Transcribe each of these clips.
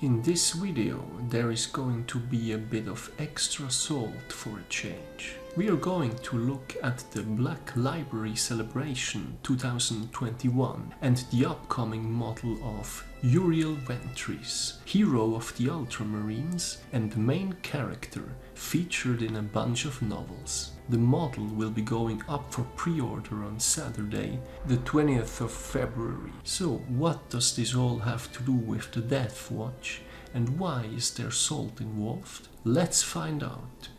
In this video there is going to be a bit of extra salt for a change. We are going to look at the Black Library Celebration 2021 and the upcoming model of Uriel Ventris, hero of the Ultramarines and the main character featured in a bunch of novels. The model will be going up for pre-order on Saturday, the 20th of February. So what does this all have to do with the Deathwatch, and why is there salt involved? Let's find out.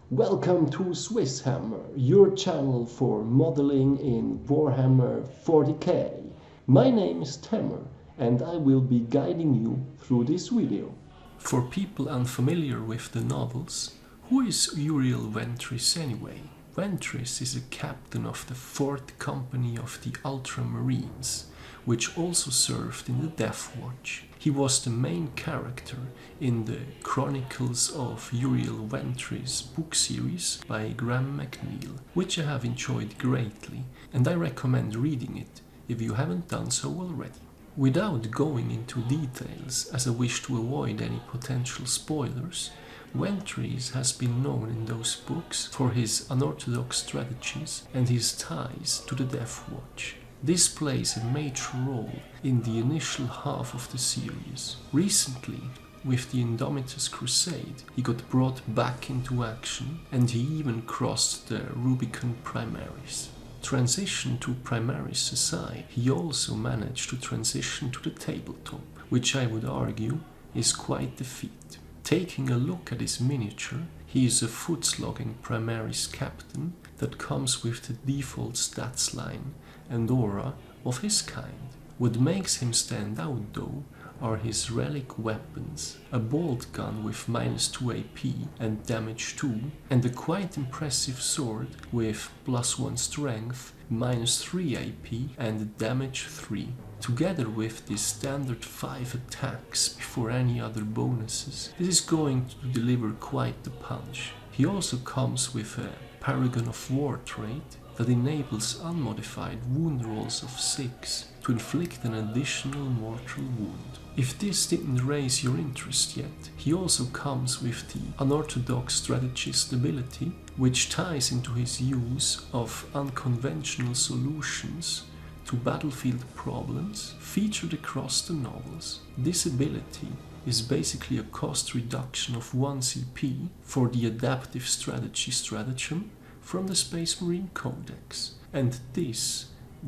Welcome to SwissHammer, your channel for modeling in Warhammer 40K. My name is Tammer and I will be guiding you through this video. For people unfamiliar with the novels, who is Uriel Ventris anyway? Ventris is a captain of the 4th Company of the Ultramarines, which also served in the Deathwatch. He was the main character in the Chronicles of Uriel Ventris book series by Graham McNeill, which I have enjoyed greatly, and I recommend reading it if you haven't done so already. Without going into details, as I wish to avoid any potential spoilers, Ventris has been known in those books for his unorthodox strategies and his ties to the Deathwatch. This plays a major role in the initial half of the series. Recently, with the Indomitus Crusade, he got brought back into action and he even crossed the Rubicon Primaris. Transition to Primaris aside, he also managed to transition to the tabletop, which I would argue is quite the feat. Taking a look at his miniature, he is a foot-slogging Primaris captain that comes with the default stats line and aura of his kind. What makes him stand out though are his relic weapons, a bolt gun with -2 AP and damage 2, and a quite impressive sword with +1 strength, -3 AP and damage 3. Together with the standard 5 attacks before any other bonuses, this is going to deliver quite the punch. He also comes with a Paragon of War trait that enables unmodified wound rolls of 6 to inflict an additional mortal wound. If this didn't raise your interest yet, he also comes with the unorthodox strategist ability, which ties into his use of unconventional solutions to battlefield problems featured across the novels. This ability is basically a cost reduction of 1 CP for the adaptive strategy stratagem from the Space Marine Codex. And this,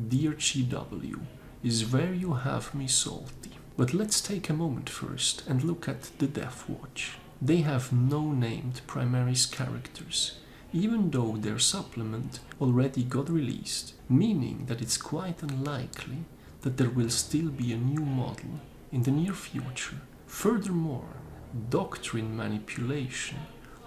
dear GW, is where you have me salty. But let's take a moment first and look at the Deathwatch. They have no named Primaris characters, even though their supplement already got released, meaning that it's quite unlikely that there will still be a new model in the near future. Furthermore, doctrine manipulation,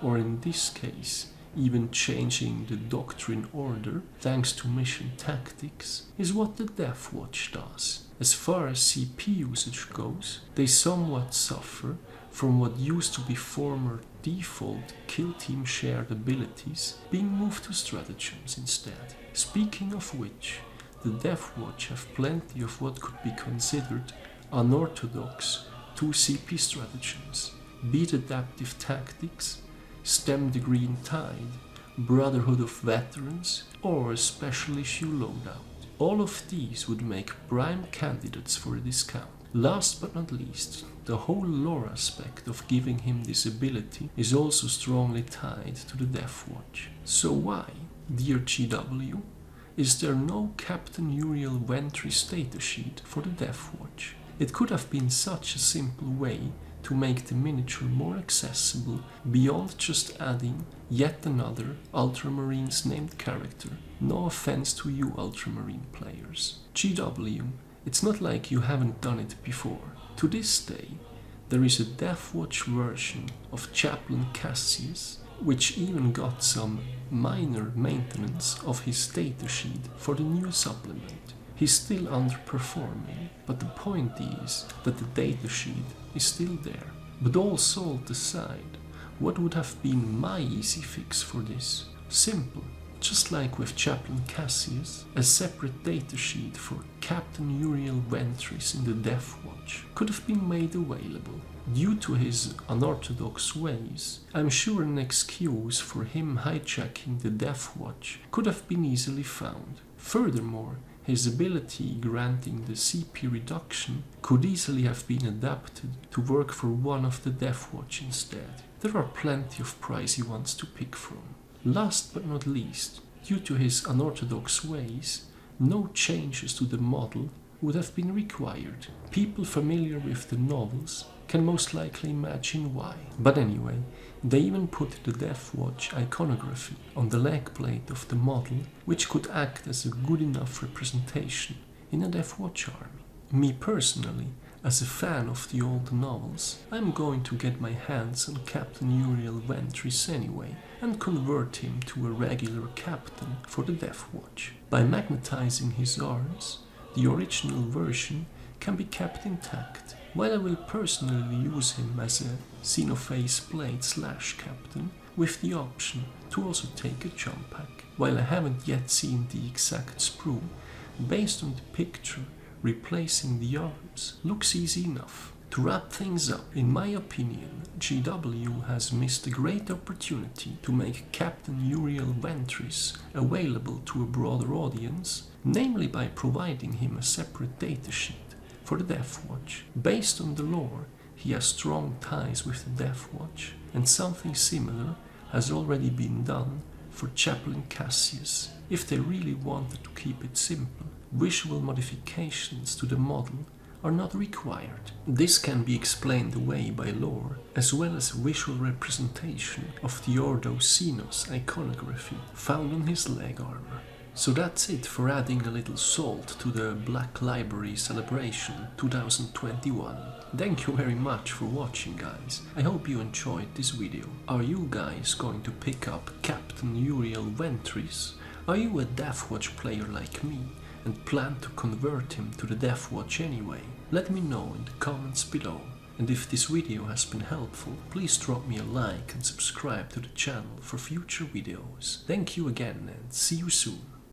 or in this case, even changing the doctrine order thanks to mission tactics, is what the Deathwatch does. As far as CP usage goes, they somewhat suffer from what used to be former default kill team shared abilities being moved to stratagems instead. Speaking of which, the Deathwatch have plenty of what could be considered unorthodox 2 CP stratagems, be it adaptive tactics, Stem the Green Tide, Brotherhood of Veterans, or a special issue loadout. All of these would make prime candidates for a discount. Last but not least, the whole lore aspect of giving him this ability is also strongly tied to the Deathwatch. So why, dear GW, is there no Captain Uriel Ventris data sheet for the Deathwatch? It could have been such a simple way to make the miniature more accessible beyond just adding yet another Ultramarines named character. No offense to you Ultramarine players. GW, it's not like you haven't done it before. To this day, there is a Deathwatch version of Chaplain Cassius, which even got some minor maintenance of his data sheet for the new supplement. He's still underperforming, but the point is that the datasheet is still there. But all salt aside, what would have been my easy fix for this? Simple. Just like with Chaplain Cassius, a separate datasheet for Captain Uriel Ventris in the Deathwatch could have been made available. Due to his unorthodox ways, I'm sure an excuse for him hijacking the Deathwatch could have been easily found. Furthermore, his ability granting the CP reduction could easily have been adapted to work for one of the Deathwatch instead. There are plenty of pricey ones to pick from. Last but not least, due to his unorthodox ways, no changes to the model would have been required. People familiar with the novels can most likely imagine why. But anyway, they even put the Deathwatch iconography on the leg plate of the model, which could act as a good enough representation in a Deathwatch army. Me personally, as a fan of the old novels, I'm going to get my hands on Captain Uriel Ventris anyway and convert him to a regular captain for the Deathwatch. By magnetizing his arms, the original version can be kept intact, while I will personally use him as a Xenophase Blade / captain with the option to also take a jump pack. While I haven't yet seen the exact sprue, based on the picture, replacing the arms looks easy enough. To wrap things up, in my opinion, GW has missed a great opportunity to make Captain Uriel Ventris available to a broader audience, namely by providing him a separate datasheet for the Deathwatch. Based on the lore, he has strong ties with the Deathwatch, and something similar has already been done for Chaplain Cassius. If they really wanted to keep it simple, visual modifications to the model are not required. This can be explained away by lore, as well as visual representation of the Ordo Xenos iconography found on his leg armor. So that's it for adding a little salt to the Black Library Celebration 2021. Thank you very much for watching, guys. I hope you enjoyed this video. Are you guys going to pick up Captain Uriel Ventris? Are you a Deathwatch player like me and plan to convert him to the Deathwatch anyway? Let me know in the comments below. And if this video has been helpful, please drop me a like and subscribe to the channel for future videos. Thank you again and see you soon.